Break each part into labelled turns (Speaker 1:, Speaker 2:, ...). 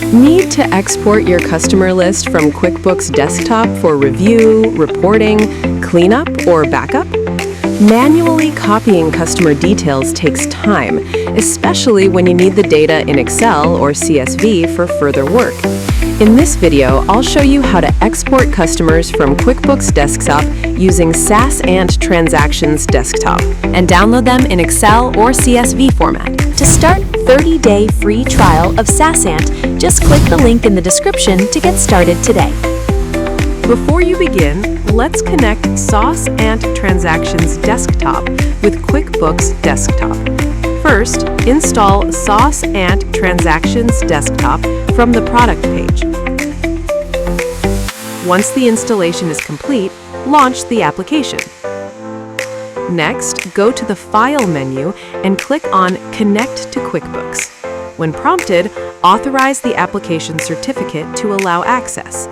Speaker 1: Need to export your customer list from QuickBooks Desktop for review, reporting, cleanup, or backup? Manually copying customer details takes time, especially when you need the data in Excel or CSV for further work. In this video, I'll show you how to export customers from QuickBooks Desktop using SaasAnt Transactions Desktop and download them in Excel or CSV format.
Speaker 2: To start 30-day free trial of SaasAnt, just click the link in the description to get started today.
Speaker 1: Before you begin, let's connect SaasAnt Transactions Desktop with QuickBooks Desktop. First, install SaasAnt Transactions Desktop from the product page. Once the installation is complete, launch the application. Next, go to the File menu and click on Connect to QuickBooks. When prompted, authorize the application certificate to allow access.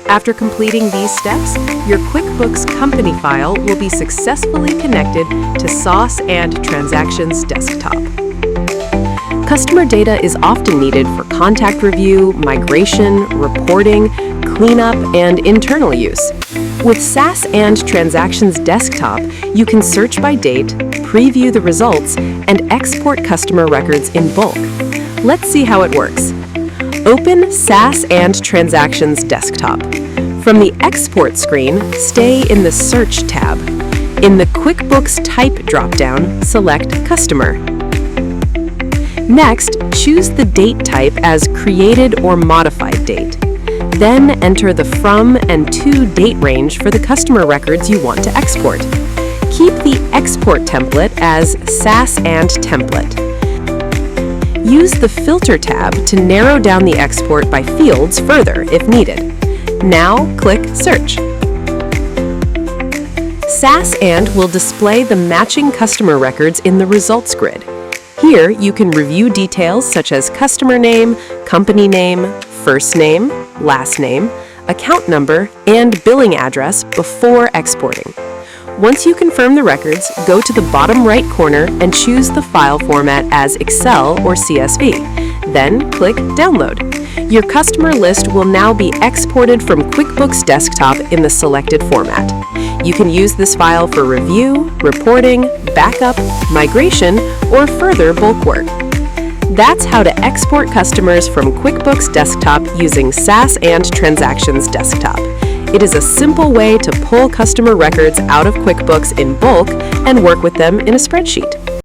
Speaker 1: After completing these steps, your QuickBooks company file will be successfully connected to SaasAnt Transactions Desktop. Customer data is often needed for contact review, migration, reporting, cleanup, and internal use. With SaasAnt Transactions Desktop, you can search by date, preview the results, and export customer records in bulk. Let's see how it works. Open SaasAnt Transactions Desktop. From the Export screen, stay in the Search tab. In the QuickBooks Type dropdown, select Customer. Next, choose the date type as Created or Modified Date. Then enter the from and to date range for the customer records you want to export. Keep the export template as SaasAnt Template. Use the Filter tab to narrow down the export by fields further if needed. Now click Search. SaasAnt will display the matching customer records in the results grid. Here, you can review details such as customer name, company name, first name, last name, account number, and billing address before exporting. Once you confirm the records, go to the bottom right corner and choose the file format as Excel or CSV. Then click Download. Your customer list will now be exported from QuickBooks Desktop in the selected format. You can use this file for review, reporting, backup, migration, or further bulk work. That's how to export customers from QuickBooks Desktop using SaasAnt Transactions Desktop. It is a simple way to pull customer records out of QuickBooks in bulk and work with them in a spreadsheet.